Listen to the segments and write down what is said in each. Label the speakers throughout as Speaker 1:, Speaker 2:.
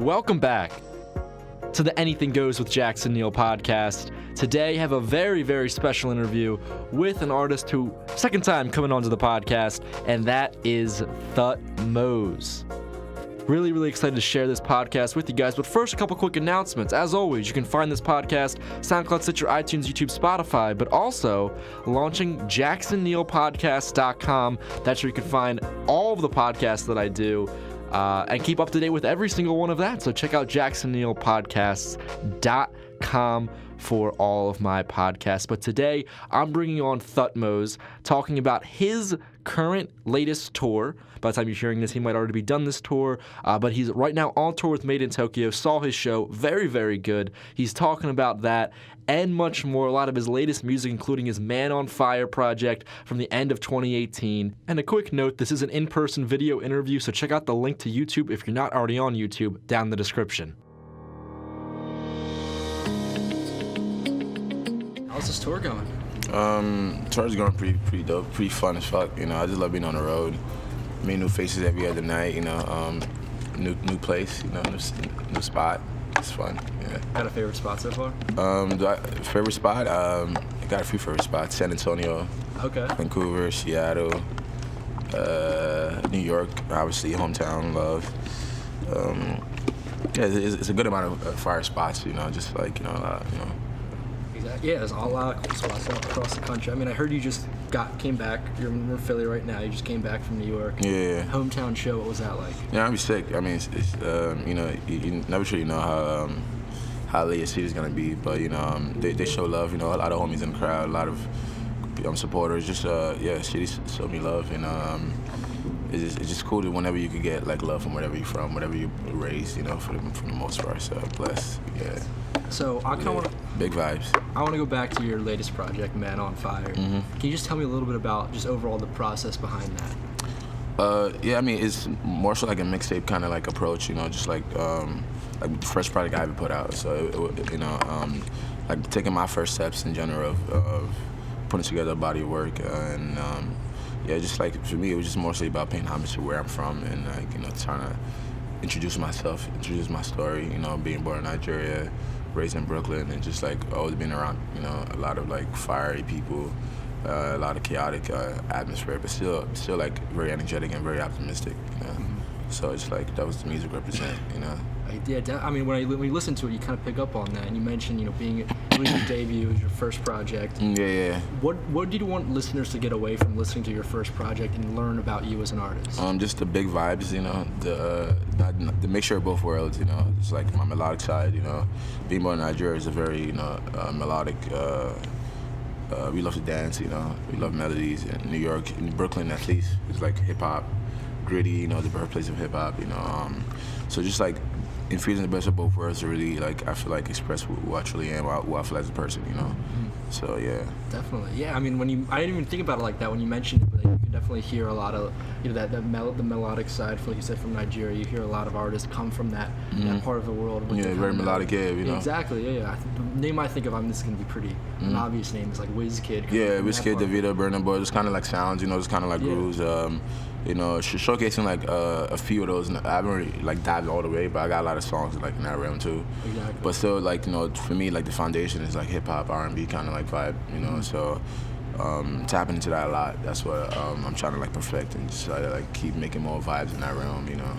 Speaker 1: welcome back to the Anything Goes with Jackson Neill podcast. Today I have a very, very special interview with an artist who, second time coming onto the podcast, and that is Thutmose. Really, really excited to share this podcast with you guys, but first, a couple quick announcements. As always, you can find this podcast, SoundCloud, Stitcher, iTunes, YouTube, Spotify, but also launching JacksonNeillPodcast.com. That's where you can find all of the podcasts that I do and keep up to date with every single one of that. So check out JacksonNeillPodcasts.com for all of my podcasts. But today, I'm bringing on Thutmose, talking about his current latest tour. By the time you're hearing this, he might already be done this tour, but he's right now on tour with Made in Tokyo. Saw his show, very, very good. He's talking about that and much more, a lot of his latest music, including his Man on Fire project from the end of 2018. And a quick note, this is an in-person video interview, so check out the link to YouTube if you're not already on YouTube down in the description. How's this tour going?
Speaker 2: Tour's going pretty dope, pretty fun as fuck. You know, I just love being on the road. Meet new faces every other night. You know, new place. You know, new spot. It's fun. Yeah.
Speaker 1: Got a favorite spot so far?
Speaker 2: Favorite spot? I got a few favorite spots. San Antonio.
Speaker 1: Okay.
Speaker 2: Vancouver, Seattle, New York. Obviously, hometown love. Yeah, it's a good amount of fire spots. You know, just like
Speaker 1: Exactly. Yeah, there's a lot of cool spots all across the country. I mean, I heard you just came back. You're in Philly right now. You just came back from New York.
Speaker 2: Yeah.
Speaker 1: Hometown show. What was that like?
Speaker 2: Yeah, I'd be sick. I mean, it's you know, you never truly know how late your city's gonna be, but you know, they show love. You know, a lot of homies in the crowd, a lot of supporters. Just city showed me love, and it's just cool that whenever you could get like love from wherever you're from, whatever you're raised, you know, for the most part. So blessed. Yeah.
Speaker 1: So I kind of want to
Speaker 2: big vibes.
Speaker 1: I want to go back to your latest project, Man on Fire.
Speaker 2: Mm-hmm.
Speaker 1: Can you just tell me a little bit about just overall the process behind that?
Speaker 2: Yeah, I mean, it's more so like a mixtape kind of like approach, you know, just like the first project I ever put out. So, like taking my first steps in general of putting together a body of work. And yeah, just like for me, it was just mostly about paying homage to where I'm from and like, you know, trying to introduce myself, introduce my story, you know, being born in Nigeria, raised in Brooklyn, and just like always been around, you know, a lot of like fiery people, a lot of chaotic atmosphere, but still like very energetic and very optimistic, you know. Mm-hmm. So it's like that was the music represent, you know.
Speaker 1: Yeah, I mean, when you listen to it, you kind of pick up on that, and you mentioned, you know, being your debut was your first project.
Speaker 2: Yeah.
Speaker 1: What did you want listeners to get away from listening to your first project and learn about you as an artist?
Speaker 2: Just the big vibes, you know, the mixture of both worlds, you know. It's like my melodic side, you know. Being born in Nigeria is a very, you know, melodic. We love to dance, you know. We love melodies. In New York, in Brooklyn at least, it's like hip hop, gritty, you know, the birthplace of hip hop, you know. So just like infusing the best of both worlds to really, like, I feel like express who I truly am, who I feel as a person, you know. Mm-hmm. So yeah.
Speaker 1: Definitely, yeah. I mean, I didn't even think about it like that when you mentioned it, but you can definitely hear a lot of, you know, the melodic side. Like you said, from Nigeria, you hear a lot of artists come from that part of the world.
Speaker 2: Yeah, very melodic, yeah, you know.
Speaker 1: Exactly, yeah. The name I think of, this is gonna be pretty an obvious name. It's like Wizkid.
Speaker 2: Yeah, Wizkid, Davido, Burna Boy. It's kind of like sounds, you know. It's kind of like grooves. You know, showcasing like a few of those. I haven't really like dived all the way, but I got a lot of songs like in that realm too.
Speaker 1: Exactly.
Speaker 2: But still, like, you know, for me, like the foundation is like hip hop, R&B kind of like vibe, you know. So tapping into that a lot. That's what I'm trying to like perfect and just try to like keep making more vibes in that realm, you know.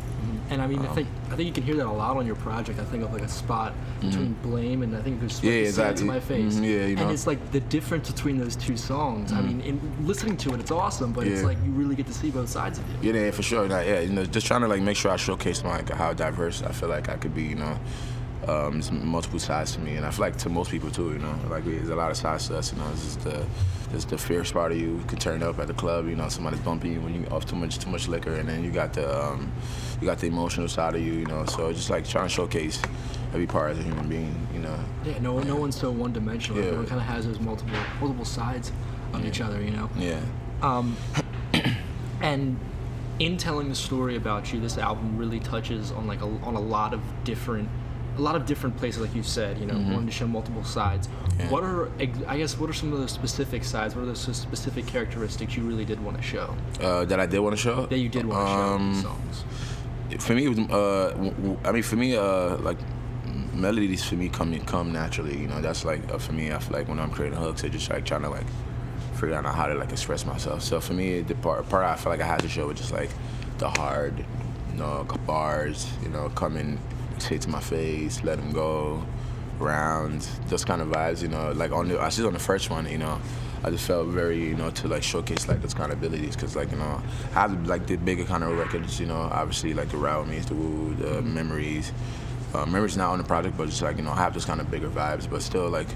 Speaker 1: And I mean, I think you can hear that a lot on your project. I think of like a spot between Blame and I think it was Sad to My Face.
Speaker 2: Yeah, you know.
Speaker 1: And it's like the difference between those two songs. I mean, listening to it, it's awesome, but it's like you really get to see both sides of you.
Speaker 2: Yeah, for sure. Like, yeah, you know, just trying to like make sure I showcase like how diverse I feel like I could be, you know. There's multiple sides to me, and I feel like to most people too, you know. Like there's a lot of sides to us, you know. There's the fierce part of you can turn up at the club, you know. Somebody's bumping you when you off too much liquor, and then you got the emotional side of you, you know. So just like trying to showcase every part as a human being, you know.
Speaker 1: Yeah, no one's so one-dimensional. Yeah. Everyone kind of has those multiple sides of each other, you know.
Speaker 2: Yeah.
Speaker 1: And in telling the story about you, this album really touches on like on a lot of different places, like you said, you know, wanting to show multiple sides. Yeah. What are some of those specific sides? What are those specific characteristics you really did want to show?
Speaker 2: That I did want to show?
Speaker 1: That you did want to show in the songs.
Speaker 2: For me, it was. I mean, for me, like melodies for me come naturally. You know, that's like for me. I feel like when I'm creating hooks, I just like trying to like figure out how to like express myself. So for me, the part I feel like I had to show was just like the hard, you know, bars. You know, coming straight to my face, let them go, rounds, those kind of vibes. You know, like I just on the first one. You know, I just felt very, you know, to like showcase like those kind of abilities, because like, you know, I have like the bigger kind of records, you know, obviously like the Route Means the Woo, the Memories. Memories not on the project, but just like, you know, I have those kind of bigger vibes, but still like,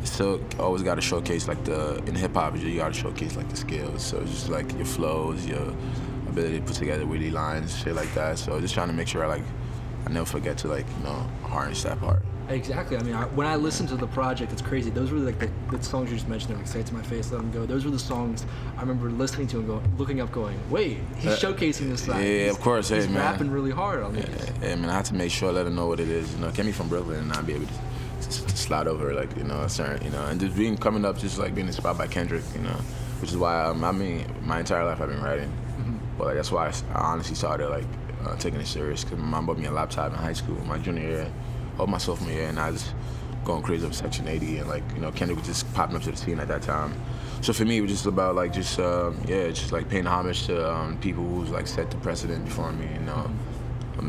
Speaker 2: still always got to showcase like in hip hop, you got to showcase like the skills. So it's just like your flows, your ability to put together witty lines, shit like that. So just trying to make sure I never forget to like, you know, harness that part.
Speaker 3: Exactly. I mean, when I listened to the project, it's crazy. Those were like the songs you just mentioned, like "Say It to My Face," "Let 'Em Go." Those were the songs I remember listening to and looking up, going, "Wait, he's showcasing this side."
Speaker 2: Yeah, of course.
Speaker 3: He's
Speaker 2: man.
Speaker 3: rapping really hard on these.
Speaker 2: Yeah, man. I had to make sure, let them know what it is. You know, get me from Brooklyn and not be able to slide over, like, you know, a certain, you know, and just coming up, just like being inspired by Kendrick, you know, which is why I mean, my entire life I've been writing, but like that's why I honestly started like taking it serious, because my mom bought me a laptop in high school, my junior year, or my sophomore year, and I was going crazy over Section 80, and like, you know, Kendrick was just popping up to the scene at that time. So for me, it was just about like just like paying homage to people who's like set the precedent before me, you know.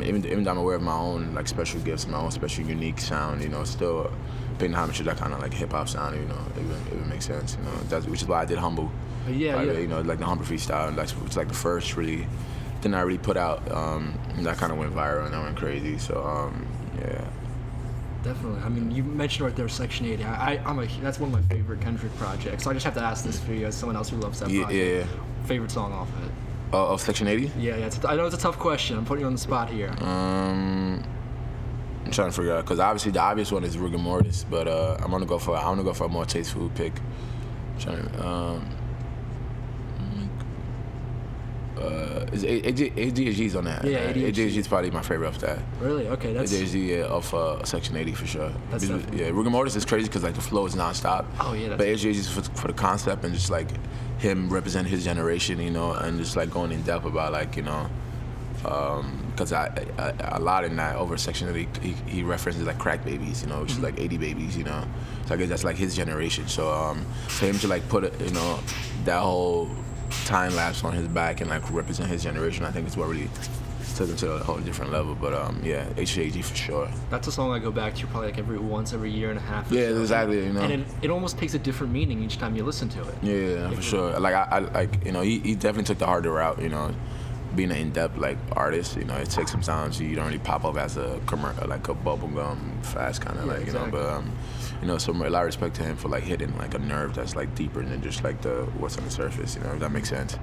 Speaker 2: Even though I'm aware of my own like special gifts, my own special unique sound, you know, still paying homage to that kind of like hip hop sound, you know, it would make sense, you know. Which is why I did Humble.
Speaker 3: Yeah.
Speaker 2: You know, like the Humble freestyle, and it's like the first really thing I really put out. And that kind of went viral and I went crazy. So yeah.
Speaker 3: Definitely. I mean, you mentioned right there Section 80. That's one of my favorite Kendrick projects. So I just have to ask this for you as someone else who loves that project.
Speaker 2: Yeah.
Speaker 3: Favorite song off of it?
Speaker 2: Of Section 80?
Speaker 3: Yeah. I know it's a tough question. I'm putting you on the spot here.
Speaker 2: I'm trying to figure out, because obviously the obvious one is Rigor Mortis, but I want to go for a more tasteful pick. ADHD's on that.
Speaker 3: Yeah,
Speaker 2: ADHD's probably my favorite off that.
Speaker 3: Really? Okay, that's...
Speaker 2: ADHD off Section 80 for sure.
Speaker 3: That's
Speaker 2: yeah, Rigor Mortis is crazy because like the flow is nonstop.
Speaker 3: Oh yeah.
Speaker 2: But ADHD is for the concept and just like him representing his generation, you know, and just like going in depth about like, you know, because a lot in that over Section 80 he references like crack babies, you know, which is like 80 babies, you know. So I guess that's like his generation. So for him to like put it, you know, that whole time lapse on his back and like represent his generation, I think is what really took him to a whole different level. But yeah, HAG for sure.
Speaker 3: That's a song I go back to probably like every year and a half.
Speaker 2: Yeah, so. Exactly. You know,
Speaker 3: and it almost takes a different meaning each time you listen to it.
Speaker 2: Yeah, for sure. Like I like, you know, he definitely took the harder route. You know, being an in-depth like artist, you know, it takes some time, so you don't really pop up as a bubblegum fast kind of like, you know. But you know, so a lot of respect to him for like hitting like a nerve that's like deeper than just like what's on the surface, you know, if that makes sense.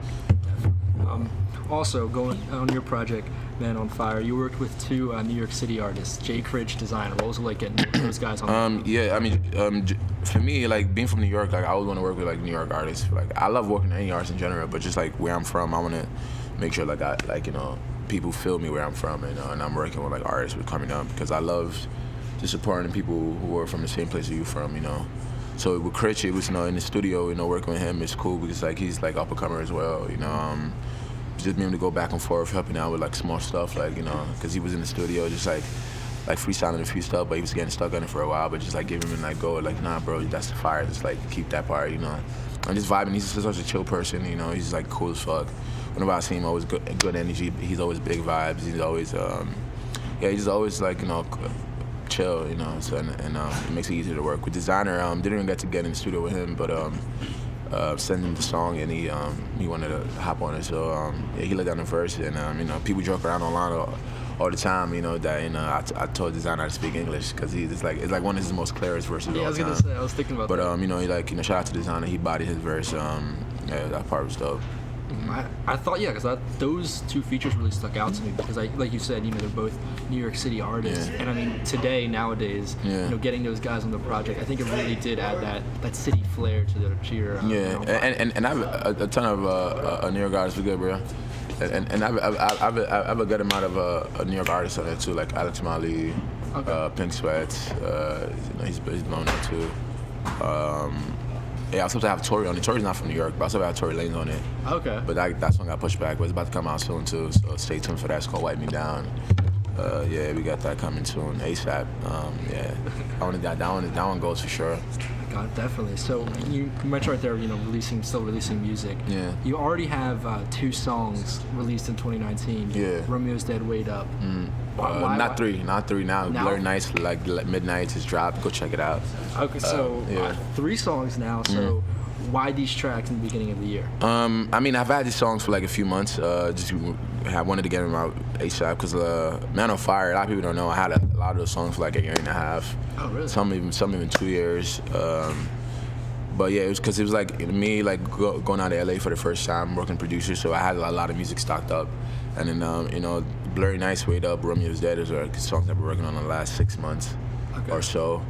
Speaker 3: Also, going on your project, Man on Fire, you worked with two New York City artists, Jay Critch, Designer. What was it like getting those guys on?
Speaker 2: Yeah, I mean, for me, like being from New York, like I always want to work with like New York artists. Like I love working with any artist in general, but just like where I'm from, I want to make sure like you know, people feel me where I'm from, you know, and I'm working with like artists who are coming up, because I love just supporting people who are from the same place that you're from, you know. So with Critch, it was, you know, in the studio, you know, working with him is cool because like he's like up and comer as well, you know. Just being able to go back and forth, helping out with like small stuff, like, you know, because he was in the studio just like freestyling a few stuff, but he was getting stuck on it for a while, but just like giving him like go, like, nah, bro, that's the fire, just like keep that part, you know. I'm just vibing. He's just such a chill person, you know. He's like cool as fuck. Whenever I see him, always good energy. He's always big vibes. He's always he's always like, you know, chill, you know. So and it makes it easier to work with. Designer, didn't even get to get in the studio with him, but sent him the song and he wanted to hop on it. So yeah, he let down the verse, and you know, people joke around online all the time, you know, that, you know, I told Designer to speak English because it's like one of his most clearest verses of all time.
Speaker 3: I was gonna say, I was thinking about that.
Speaker 2: But you know, shout out to Designer. He bodied his verse. Yeah, that part was dope.
Speaker 3: I thought, yeah, because those two features really stuck out to me because, like you said, you know, they're both New York City artists, and I mean, nowadays, you know, getting those guys on the project, I think it really did add that city flair to your.
Speaker 2: And I have a ton of New York artists for good, bro. And I have a good amount of New York artists on there too, like Alex Mali, Pink Sweats. You know, he's blown up too. Yeah, I was supposed to have Tory on it. Tory's not from New York, but I was supposed to have Tory Lanez on it.
Speaker 3: Okay.
Speaker 2: But that song got pushed back. But it's about to come out soon too, so stay tuned for that. It's called Wipe Me Down. Yeah, we got that coming soon, ASAP. Yeah, that one goes for sure.
Speaker 3: God, definitely. So you mentioned right there, still releasing music.
Speaker 2: Yeah.
Speaker 3: You already have 2 songs released in 2019.
Speaker 2: Yeah.
Speaker 3: Romeo's Dead, Wait Up.
Speaker 2: Not three now. Blurry Nights, like Midnight is dropped. Go check it out.
Speaker 3: Okay, so 3 songs now. So why these tracks in the beginning of the year?
Speaker 2: I mean, I've had these songs for like a few months. I wanted to get them out ASAP because Man on Fire. A lot of people don't know. I had a lot of those songs for like a year and a half.
Speaker 3: Oh, really?
Speaker 2: Some even 2 years. But yeah, it was because it was like me like going out to LA for the first time, working producer. So I had a lot of music stocked up, and then Blurry Nights, Wait Up, Romeo's Dead is our songs that we're working on the last 6 months or so.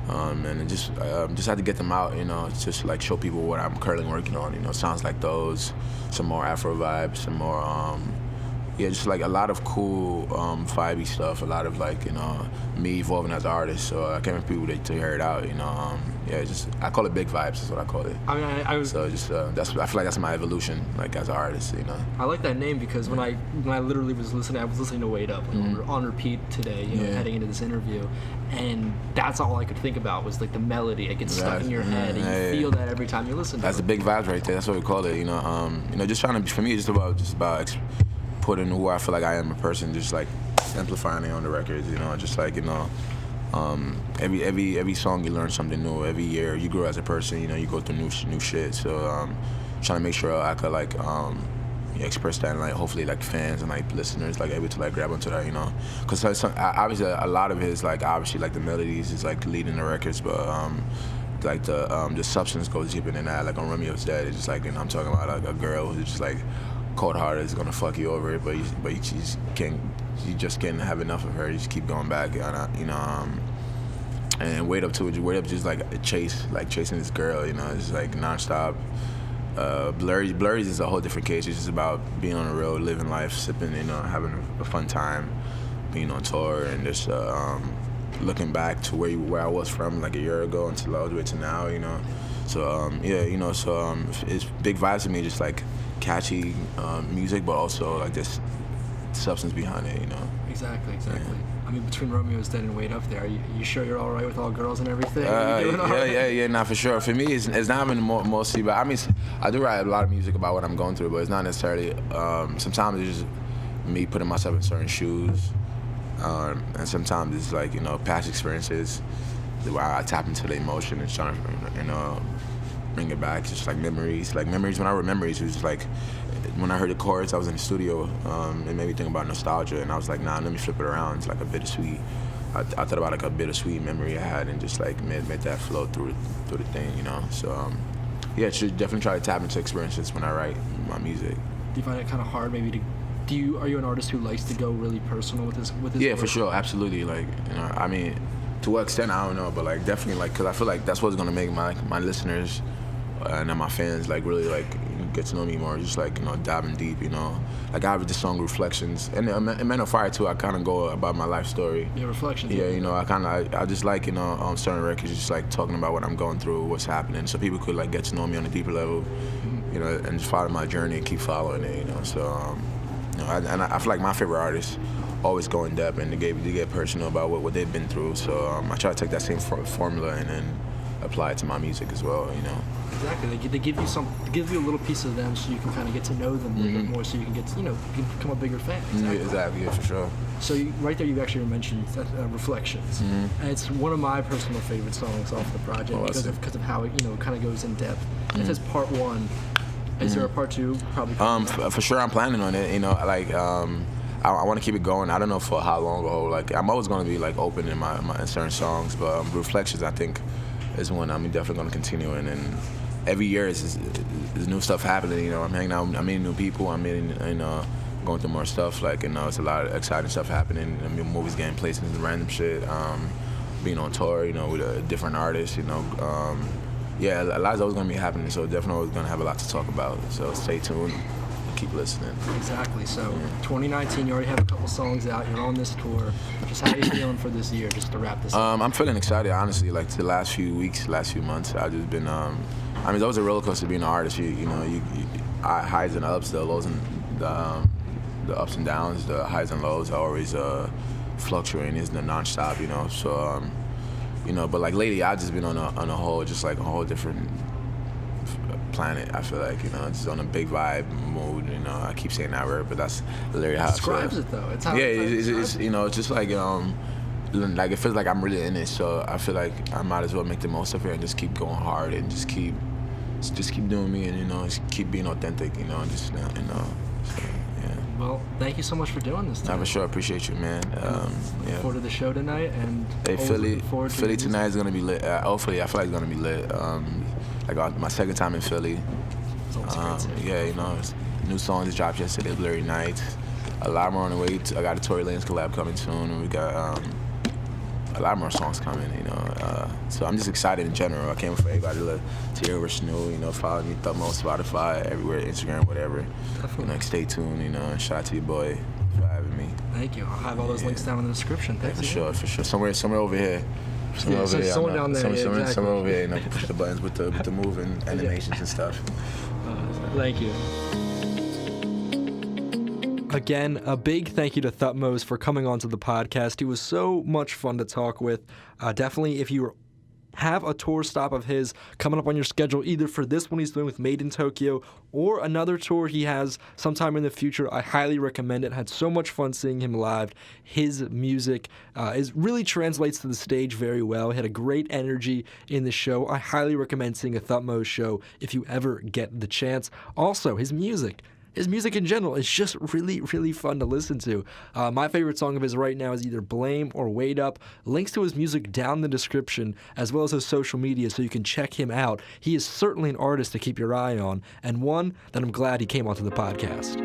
Speaker 2: And it just had to get them out, just like show people what I'm currently working on, sounds like those, some more Afro vibes, some more, just like a lot of cool vibey stuff, a lot of like, me evolving as an artist, so I can't want people to hear it out, I call it big vibes, is what I call it.
Speaker 3: I mean, I was...
Speaker 2: So just, I feel like that's my evolution, like as an artist,
Speaker 3: I like that name because when I literally was listening to Wait Up on repeat today, heading into this interview, and that's all I could think about was like the melody. It gets stuck in your head, and you feel that every time you listen to it.
Speaker 2: That's the big vibes right there. That's what we call it. Just trying to. For me, it's just about putting who I feel like I am a person, just like amplifying it on the records. Just like every song you learn something new. Every year you grow as a person. You go through new shit. So trying to make sure I could like express that, and like hopefully like fans and like listeners like able to like grab onto that, because obviously a lot of it is like obviously like the melodies is like leading the records, but like the substance goes deeper than that. Like on Romeo's Dead, it's just like I'm talking about like a girl who's just like cold-hearted is gonna fuck you over, but you just can't have enough of her. You just keep going back, and Wait Up too. Wait Up just like a chase, like chasing this girl, it's like nonstop. Blurry's is a whole different case. It's just about being on the road, living life, sipping, having a fun time, being on tour, and just looking back to where I was from like a year ago until all the way to now, So it's big vibes to me, just like catchy music, but also like this substance behind it,
Speaker 3: Exactly.
Speaker 2: Yeah.
Speaker 3: I mean, between Romeo's Dead and Wait Up there, are you sure you're all right with all girls and everything?
Speaker 2: Yeah, for sure. For me, it's not even mostly, but I mean, I do write a lot of music about what I'm going through, but it's not necessarily, sometimes it's just me putting myself in certain shoes, and sometimes it's like, past experiences where I tap into the emotion and trying to, bring it back, just like memories. Like memories, when I remember it was just like, when I heard the chorus, I was in the studio, it made me think about nostalgia, and I was like, nah, let me flip it around. It's like a bittersweet. I thought about like a bittersweet memory I had, and just like made that flow through the thing, So should definitely try to tap into experiences when I write my music.
Speaker 3: Do you find it kind of hard, maybe are you an artist who likes to go really personal with his
Speaker 2: Yeah,
Speaker 3: work?
Speaker 2: for sure, absolutely. Like, I mean, to what extent I don't know, but like definitely, like, cause I feel like that's what's gonna make my listeners and then my fans like really like get to know me more, just like diving deep, like I have this song Reflections, and in Man on Fire too, I kind of go about my life story.
Speaker 3: Yeah, Reflections.
Speaker 2: Yeah, I just like on certain records, just like talking about what I'm going through, what's happening, so people could like get to know me on a deeper level, and just follow my journey and keep following it, So I feel like my favorite artists always go in depth and they get personal about what they've been through, so I try to take that same formula and then apply it to my music as well,
Speaker 3: Exactly. They give you a little piece of them, so you can kind of get to know them a little bit more, so you can get you can become a bigger fan.
Speaker 2: Exactly. Yeah, for sure.
Speaker 3: So right there, you actually mentioned Reflections, and it's one of my personal favorite songs off the project because of how it kind of goes in depth. It says part 1. Is there a part 2? Probably.
Speaker 2: For sure, I'm planning on it. I want to keep it going. I don't know for how long or like I'm always going to be like open in my certain songs, but Reflections I think is one I'm definitely going to continue in, and every year is new stuff happening. I'm hanging out, I'm meeting new people, I'm meeting, going through more stuff. Like, it's a lot of exciting stuff happening. Movies getting placed and random shit. Being on tour, with a different artist. A lot's always going to be happening. So definitely going to have a lot to talk about. So stay tuned. Keep listening.
Speaker 3: Exactly. So 2019, you already have a couple songs out. You're on this tour. Just how are you feeling for this year? Just to wrap this up.
Speaker 2: I'm feeling excited, honestly. Like the last few weeks, last few months, I've just been I mean, it's always a roller coaster being an artist. You know, you highs and ups, the lows and the ups and downs, the highs and lows are always fluctuating, isn't nonstop. You know, so you know, but like lately, I've just been on a whole, just like a whole different planet. I feel like, you know, just on a big vibe mood. You know, I keep saying that word, but that's literally how
Speaker 3: Describes
Speaker 2: I feel.
Speaker 3: it though. It's how
Speaker 2: Yeah,
Speaker 3: it's
Speaker 2: you know, it's just like it feels like I'm really in it. So I feel like I might as well make the most of it and just keep going hard and just keep doing me, and you know, just keep being authentic. You know, and just you know. So, yeah.
Speaker 3: Well, thank you so much for doing this.
Speaker 2: I for sure appreciate you, man.
Speaker 3: Look forward to the show tonight, and
Speaker 2: hey, Philly
Speaker 3: to
Speaker 2: tonight is gonna be lit. Hopefully, I feel like it's gonna be lit. Like my second time in Philly. Yeah, you know, new songs dropped yesterday, Blurry Nights. A lot more on the way. I got a Tory Lanez collab coming soon, and we got a lot more songs coming. You know, so I'm just excited in general. I can't wait for everybody to hear what's new. You know, follow me, Thutmose, Spotify, everywhere, Instagram, whatever.
Speaker 3: Definitely.
Speaker 2: You know, stay tuned. You know, and shout out to your boy for having me.
Speaker 3: Thank you. I'll have all those links down in the description. Thanks.
Speaker 2: For sure. Somewhere over here. Somewhere over here.
Speaker 3: Someone down there. Exactly.
Speaker 2: Somewhere over here. You know, push the buttons with the moving animations and stuff.
Speaker 3: Thank you.
Speaker 1: Again, a big thank you to Thutmose for coming onto the podcast. He was so much fun to talk with. Definitely, if you have a tour stop of his coming up on your schedule, either for this one he's doing with Made in Tokyo or another tour he has sometime in the future, I highly recommend it. Had so much fun seeing him live. His music really translates to the stage very well. He had a great energy in the show. I highly recommend seeing a Thutmose show if you ever get the chance. Also, his music in general is just really, really fun to listen to. My favorite song of his right now is either Blame or Wait Up. Links to his music down in the description, as well as his social media, so you can check him out. He is certainly an artist to keep your eye on, and one that I'm glad he came onto the podcast.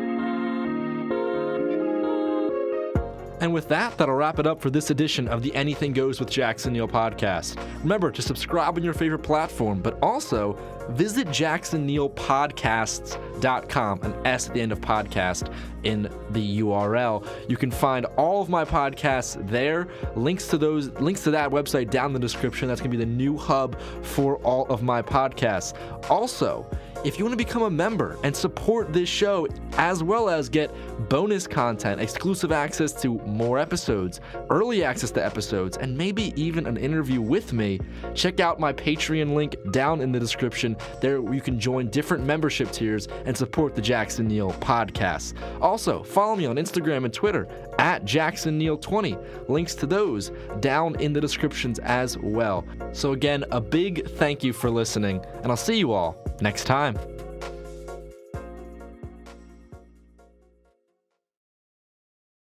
Speaker 1: And with that, that'll wrap it up for this edition of the Anything Goes with Jackson Neill podcast. Remember to subscribe on your favorite platform, but also visit jacksonneillpodcasts.com, an S at the end of podcast in the URL. You can find all of my podcasts there. Links to that website down in the description. That's going to be the new hub for all of my podcasts. Also, if you want to become a member and support this show, as well as get bonus content, exclusive access to more episodes, early access to episodes, and maybe even an interview with me, check out my Patreon link down in the description. There you can join different membership tiers and support the Jackson Neill podcast. Also, follow me on Instagram and Twitter at JacksonNeill20. Links to those down in the descriptions as well. So again, a big thank you for listening, and I'll see you all next time.